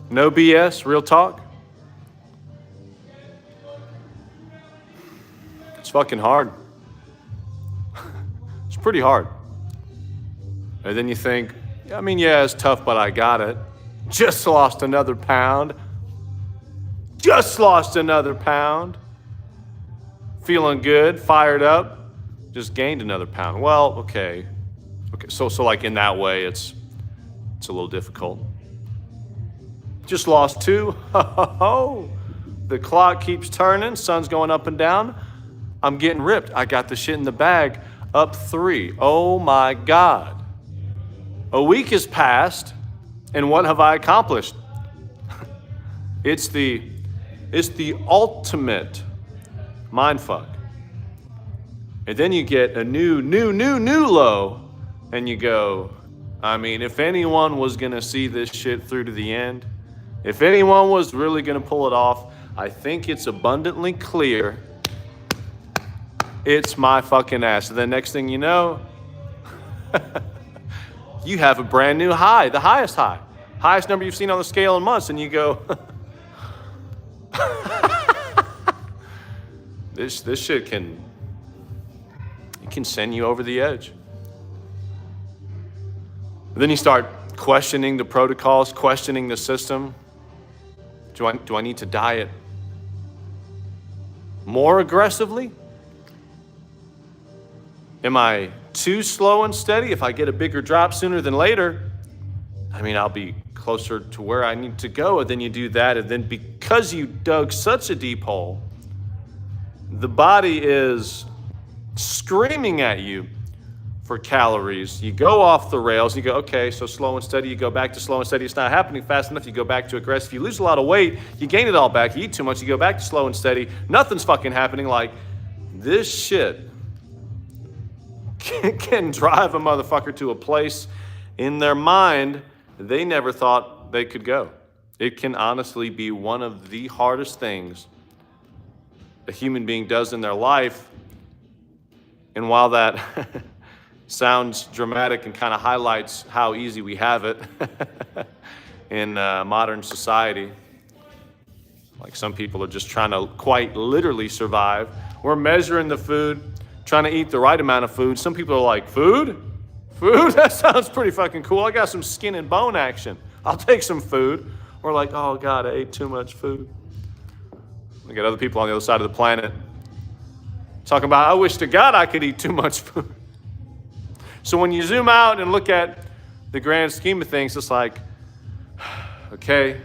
No BS, real talk. It's fucking hard. It's pretty hard. And then you think, I mean, yeah, it's tough, but I got it. Just lost another pound. Just lost another pound. Feeling good, fired up. Just gained another pound. Well, okay. So like in that way, it's a little difficult. Just lost 2. The clock keeps turning. Sun's going up and down. I'm getting ripped. I got the shit in the bag. Up 3. Oh my God. A week has passed, and what have I accomplished? It's the ultimate mindfuck. And then you get a new low, and you go, I mean, if anyone was gonna see this shit through to the end, if anyone was really gonna pull it off, I think it's abundantly clear it's my fucking ass. And the next thing you know, you have a brand new high, the highest high. Highest number you've seen on the scale in months, and you go, this shit can send you over the edge. Then you start questioning the protocols, questioning the system. Do I need to diet more aggressively? Am I too slow and steady? If I get a bigger drop sooner than later, I mean, I'll be closer to where I need to go. And then you do that, and then because you dug such a deep hole, the body is screaming at you for calories. You go off the rails. You go, okay, so slow and steady. You go back to slow and steady. It's not happening fast enough. You go back to aggressive. You lose a lot of weight. You gain it all back. You eat too much. You go back to slow and steady. Nothing's fucking happening. Like, this shit can drive a motherfucker to a place in their mind they never thought they could go. It can honestly be one of the hardest things a human being does in their life. And while that sounds dramatic and kind of highlights how easy we have it in modern society, like some people are just trying to quite literally survive. We're measuring the food, trying to eat the right amount of food. Some people are like, food? Food? That sounds pretty fucking cool. I got some skin and bone action. I'll take some food. Or like, oh God, I ate too much food. We got other people on the other side of the planet talking about, I wish to God I could eat too much food. So when you zoom out and look at the grand scheme of things, it's like, okay,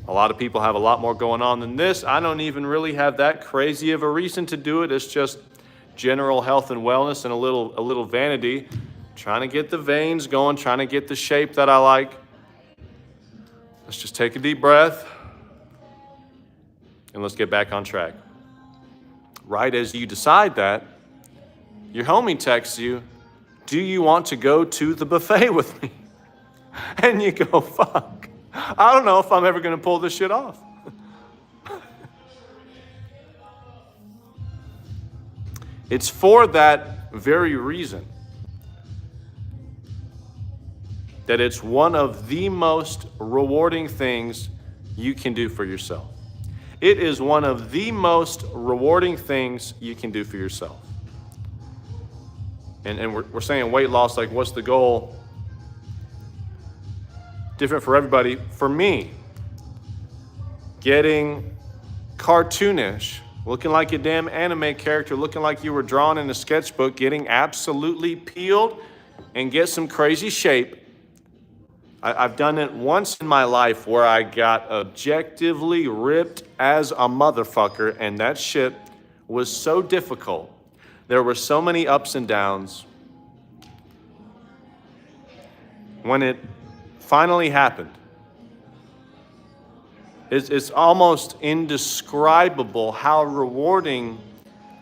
a lot of people have a lot more going on than this. I don't even really have that crazy of a reason to do it. It's just general health and wellness and a little vanity, trying to get the veins going, trying to get the shape that I like. Let's just take a deep breath and let's get back on track. Right as you decide that, your homie texts you, do you want to go to the buffet with me? And you go, fuck, I don't know if I'm ever going to pull this shit off. It's for that very reason that it's one of the most rewarding things you can do for yourself. It is one of the most rewarding things you can do for yourself. And we're saying weight loss, like what's the goal? Different for everybody. For me, getting cartoonish, looking like a damn anime character, looking like you were drawn in a sketchbook, getting absolutely peeled and get some crazy shape. I've done it once in my life where I got objectively ripped as a motherfucker, and that shit was so difficult. There were so many ups and downs. When it finally happened, it's almost indescribable how rewarding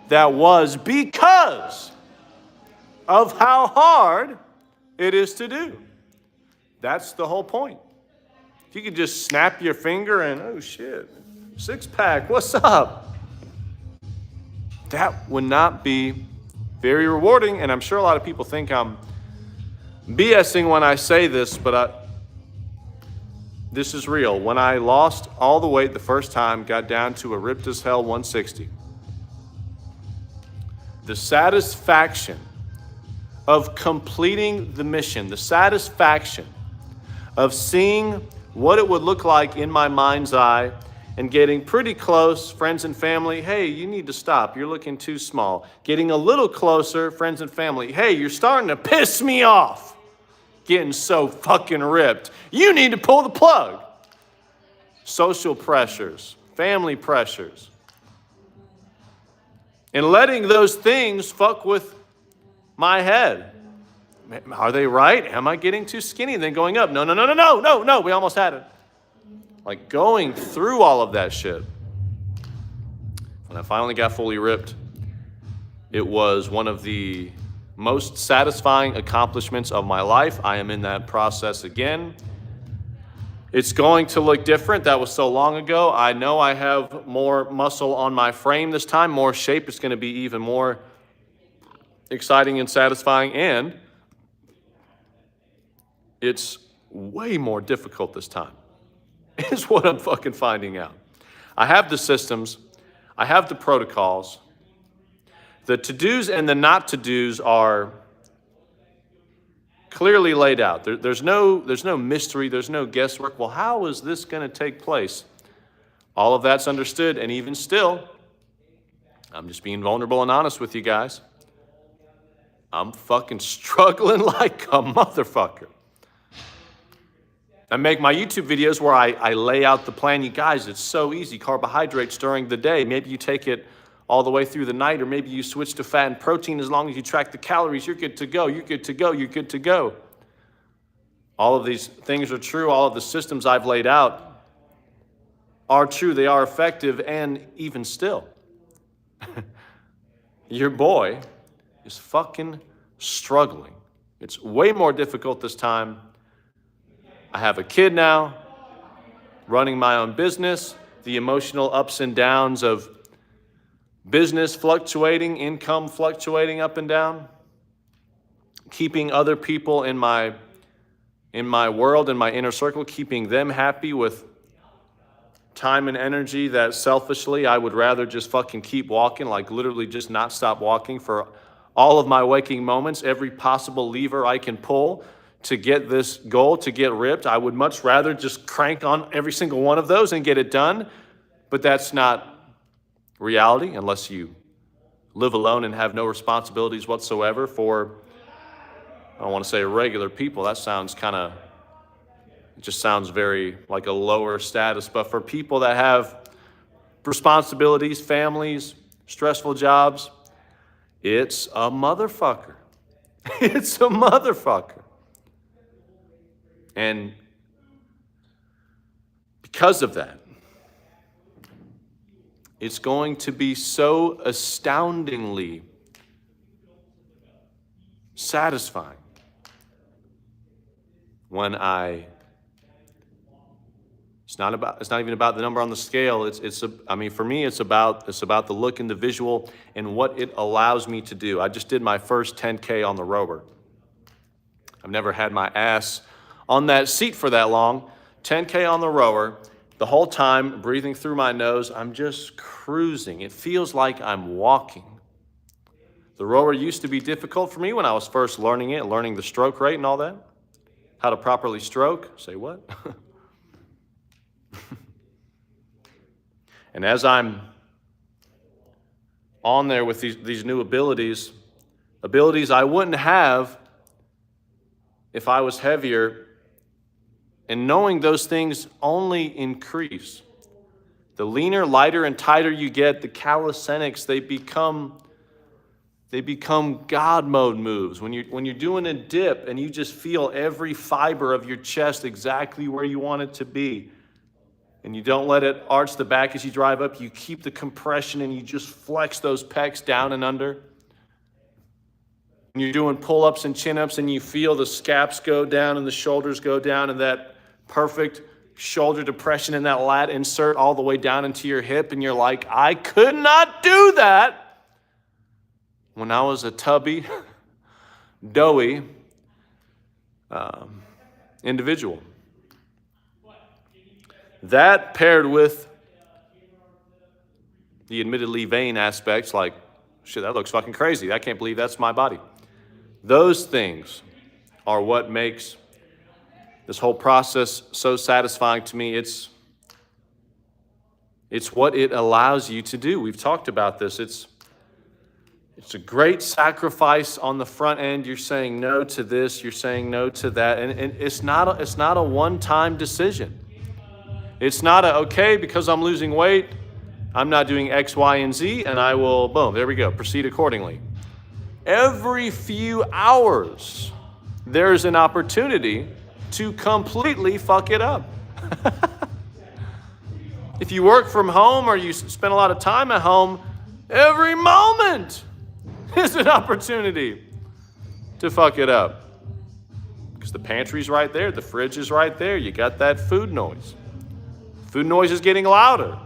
that was because of how hard it is to do. That's the whole point. If you could just snap your finger and, oh shit, six pack, what's up? That would not be very rewarding, and I'm sure a lot of people think I'm BSing when I say this, but This is real. When I lost all the weight the first time, got down to a ripped as hell 160, the satisfaction of completing the mission, the satisfaction of seeing what it would look like in my mind's eye and getting pretty close, friends and family, hey, you need to stop, you're looking too small. Getting a little closer, friends and family, hey, you're starting to piss me off. Getting so fucking ripped. You need to pull the plug. Social pressures, family pressures. And letting those things fuck with my head. Are they right? Am I getting too skinny? And then going up. No, we almost had it. Like going through all of that shit. When I finally got fully ripped, it was one of the most satisfying accomplishments of my life. I am in that process again. It's going to look different. That was so long ago. I know I have more muscle on my frame this time, more shape. It's going to be even more exciting and satisfying, and it's way more difficult this time, is what I'm fucking finding out. I have the systems. I have the protocols. The to-dos and the not to-dos are clearly laid out. There's no mystery. There's no guesswork. Well, how is this going to take place? All of that's understood, and even still, I'm just being vulnerable and honest with you guys. I'm fucking struggling like a motherfucker. I make my YouTube videos where I lay out the plan. You guys, it's so easy. Carbohydrates during the day. Maybe you take it all the way through the night, or maybe you switch to fat and protein. As long as you track the calories, you're good to go. You're good to go. You're good to go. All of these things are true. All of the systems I've laid out are true. They are effective, and even still, your boy is fucking struggling. It's way more difficult this time. I have a kid now, running my own business, the emotional ups and downs of business fluctuating, income fluctuating up and down, keeping other people in my world, in my inner circle, keeping them happy with time and energy that selfishly I would rather just fucking keep walking, like literally just not stop walking for all of my waking moments, every possible lever I can pull to get this goal, to get ripped. I would much rather just crank on every single one of those and get it done, but that's not reality unless you live alone and have no responsibilities whatsoever for, I don't want to say regular people. That sounds it just sounds very like a lower status. But for people that have responsibilities, families, stressful jobs, it's a motherfucker. It's a motherfucker. And because of that, it's going to be so astoundingly satisfying when it's not even about the number on the scale. For me, it's about the look and the visual and what it allows me to do. I just did my first 10K on the rower. I've never had my ass on that seat for that long. 10K on the rower, the whole time breathing through my nose, I'm just cruising. It feels like I'm walking. The rower used to be difficult for me when I was first learning it, learning the stroke rate and all that. How to properly stroke. Say what? And as I'm on there with these new abilities I wouldn't have if I was heavier, and knowing those things only increase. The leaner, lighter, and tighter you get, the calisthenics, they become God mode moves. When you're doing a dip and you just feel every fiber of your chest exactly where you want it to be, and you don't let it arch the back as you drive up, you keep the compression and you just flex those pecs down and under. When you're doing pull-ups and chin-ups and you feel the scaps go down and the shoulders go down and that perfect shoulder depression and that lat insert all the way down into your hip, and you're like, I could not do that when I was a tubby, doughy individual. That paired with the admittedly vain aspects, like, shit, that looks fucking crazy. I can't believe that's my body. Those things are what makes this whole process so satisfying to me. It's what it allows you to do. We've talked about this. It's a great sacrifice on the front end. You're saying no to this, you're saying no to that. And it's not a one-time decision. It's not okay, because I'm losing weight, I'm not doing X, Y, and Z, and I will, boom, there we go, proceed accordingly. Every few hours, there's an opportunity to completely fuck it up. If you work from home or you spend a lot of time at home, every moment is an opportunity to fuck it up. Because the pantry's right there, the fridge is right there, you got that food noise. Food noise is getting louder.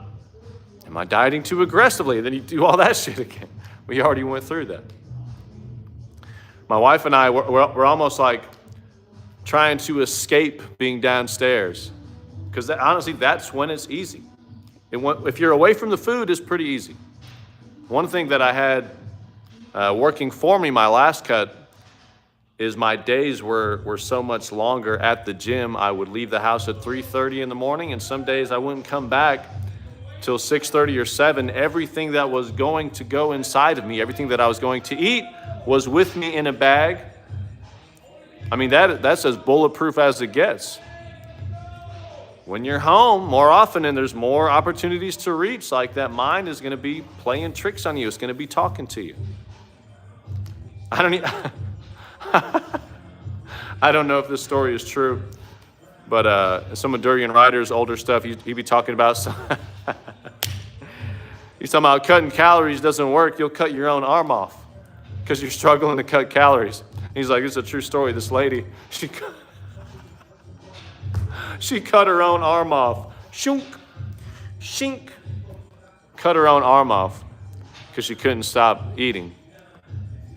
Am I dieting too aggressively? And then you do all that shit again. We already went through that. My wife and I, we're almost like trying to escape being downstairs. Because honestly, that's when it's easy. If you're away from the food, it's pretty easy. One thing that I had working for me my last cut is my days were so much longer at the gym. I would leave the house at 3:30 in the morning, and some days I wouldn't come back till 6:30 or 7. Everything that was going to go inside of me, everything that I was going to eat, was with me in a bag. I mean, that's as bulletproof as it gets. When you're home more often and there's more opportunities to reach, like that mind is going to be playing tricks on you. It's going to be talking to you. I don't know if this story is true, but some of Durian Ryder's older stuff, he'd be talking about he's talking about cutting calories doesn't work. You'll cut your own arm off because you're struggling to cut calories. He's like, it's a true story. This lady, she cut her own arm off. Shunk, shink. Cut her own arm off because she couldn't stop eating.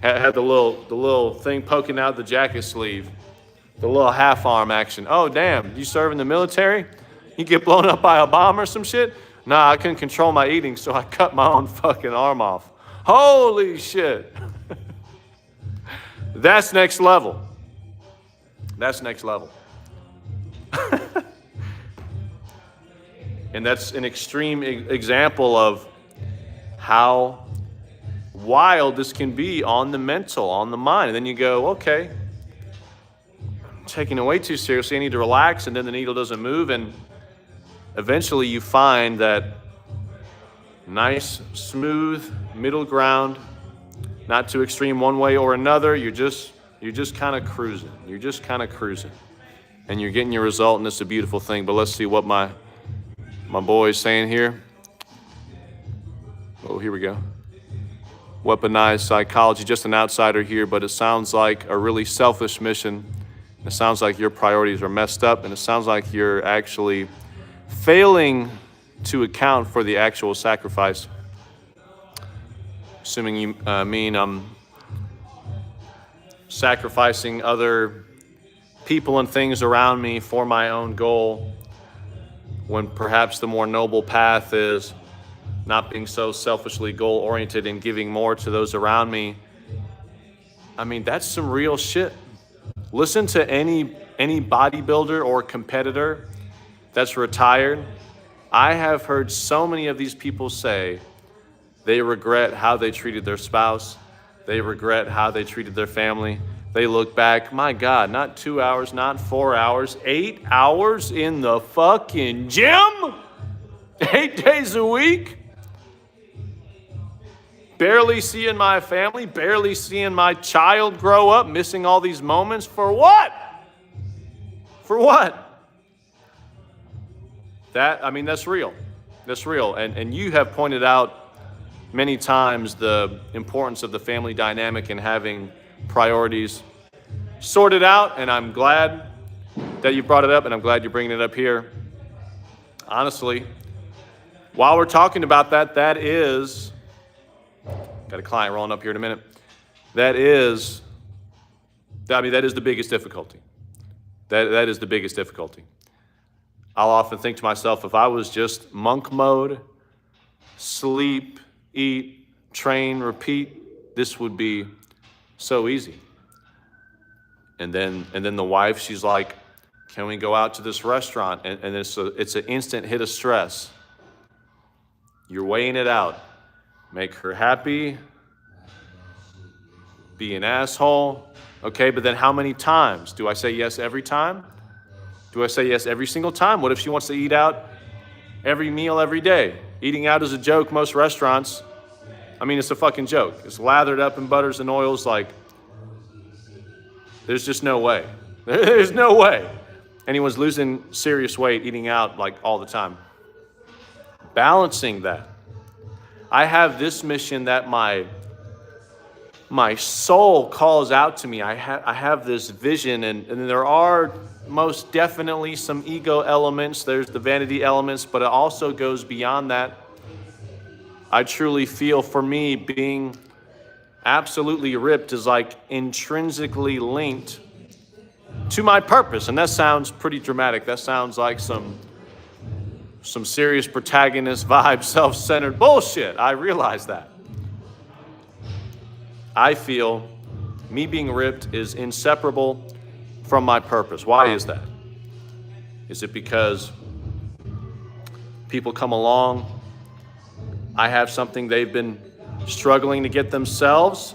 Had the little thing poking out the jacket sleeve, the little half arm action. Oh, damn, you serve in the military? You get blown up by a bomb or some shit? Nah, I couldn't control my eating, so I cut my own fucking arm off. Holy shit. That's next level. That's next level. And that's an extreme example of how wild this can be on the mental, on the mind. And then you go, okay, I'm taking it way too seriously. I need to relax. And then the needle doesn't move. And eventually you find that nice, smooth middle ground, not too extreme one way or another. You're just kind of cruising. You're just kind of cruising. And you're getting your result, and it's a beautiful thing. But let's see what my boy is saying here. Oh, here we go. Weaponized psychology, just an outsider here, but it sounds like a really selfish mission. It sounds like your priorities are messed up, and it sounds like you're actually failing to account for the actual sacrifice. Assuming you mean I'm sacrificing other people and things around me for my own goal, when perhaps the more noble path is not being so selfishly goal-oriented and giving more to those around me. I mean, that's some real shit. Listen to any bodybuilder or competitor that's retired. I have heard so many of these people say they regret how they treated their spouse. They regret how they treated their family. They look back, my God, not 2 hours, not 4 hours, 8 hours in the fucking gym? 8 days a week? Barely seeing my family, barely seeing my child grow up, missing all these moments. For what? For what? That's real. That's real. And you have pointed out many times the importance of the family dynamic and having priorities sorted out. And I'm glad that you brought it up, and I'm glad you're bringing it up here. Honestly, while we're talking about that is... Got a client rolling up here in a minute. That is the biggest difficulty. That is the biggest difficulty. I'll often think to myself, if I was just monk mode, sleep, eat, train, repeat, this would be so easy. And then the wife, she's like, can we go out to this restaurant? And it's an instant hit of stress. You're weighing it out. Make her happy, be an asshole. Okay, but then how many times? Do I say yes every time? Do I say yes every single time? What if she wants to eat out every meal every day? Eating out is a joke, most restaurants. I mean, it's a fucking joke. It's lathered up in butters and oils. Like, there's just no way. There's no way anyone's losing serious weight eating out like all the time. Balancing that. I have this mission that my soul calls out to me. I have this vision, and there are most definitely some ego elements. There's the vanity elements, but it also goes beyond that. I truly feel, for me, being absolutely ripped is like intrinsically linked to my purpose. And that sounds pretty dramatic. That sounds like some serious protagonist vibe, self-centered bullshit. I realize that. I feel me being ripped is inseparable from my purpose. Why is that? Is it because people come along, I have something they've been struggling to get themselves,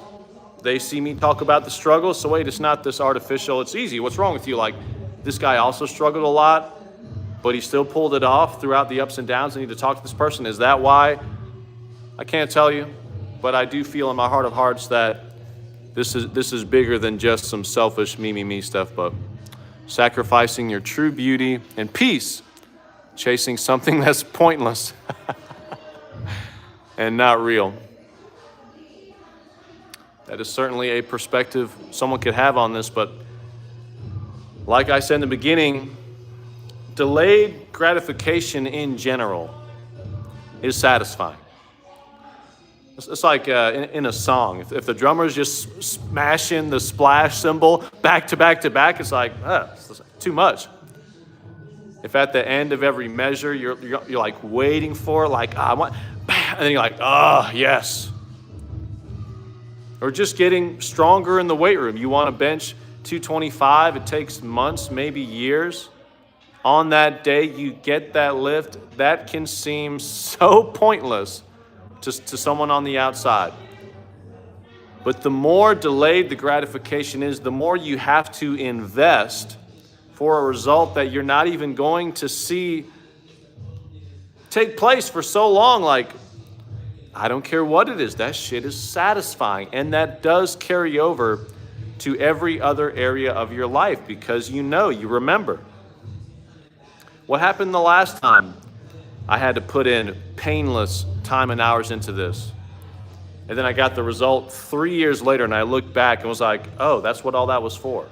they see me talk about the struggle, so wait, it's not this artificial, it's easy, what's wrong with you? Like, this guy also struggled a lot, but he still pulled it off throughout the ups and downs. I need to talk to this person. Is that why? I can't tell you, but I do feel in my heart of hearts that this is bigger than just some selfish me stuff, but sacrificing your true beauty and peace, chasing something that's pointless and not real. That is certainly a perspective someone could have on this, but like I said in the beginning, delayed gratification in general is satisfying. It's like in a song. If the drummer's just smashing the splash cymbal back to back to back, it's like, it's too much. If at the end of every measure, you're like waiting for, like, I want, and then you're like, yes. Or just getting stronger in the weight room. You want to bench 225, it takes months, maybe years. On that day, you get that lift. That can seem so pointless to someone on the outside. But the more delayed the gratification is, the more you have to invest for a result that you're not even going to see take place for so long. Like, I don't care what it is, that shit is satisfying. And that does carry over to every other area of your life because you remember. What happened the last time I had to put in painless time and hours into this? And then I got the result 3 years later, and I looked back and was like, oh, that's what all that was for.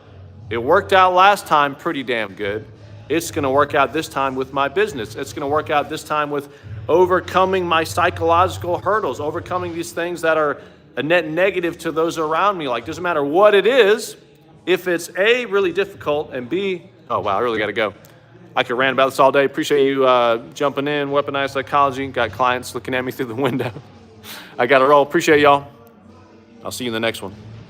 It worked out last time pretty damn good. It's going to work out this time with my business. It's going to work out this time with overcoming my psychological hurdles, overcoming these things that are a net negative to those around me. Like, doesn't matter what it is, if it's A, really difficult, and B, oh, wow, I really got to go. I could rant about this all day. Appreciate you jumping in, Weaponized Psychology. Got clients looking at me through the window. I got to roll. Appreciate y'all. I'll see you in the next one.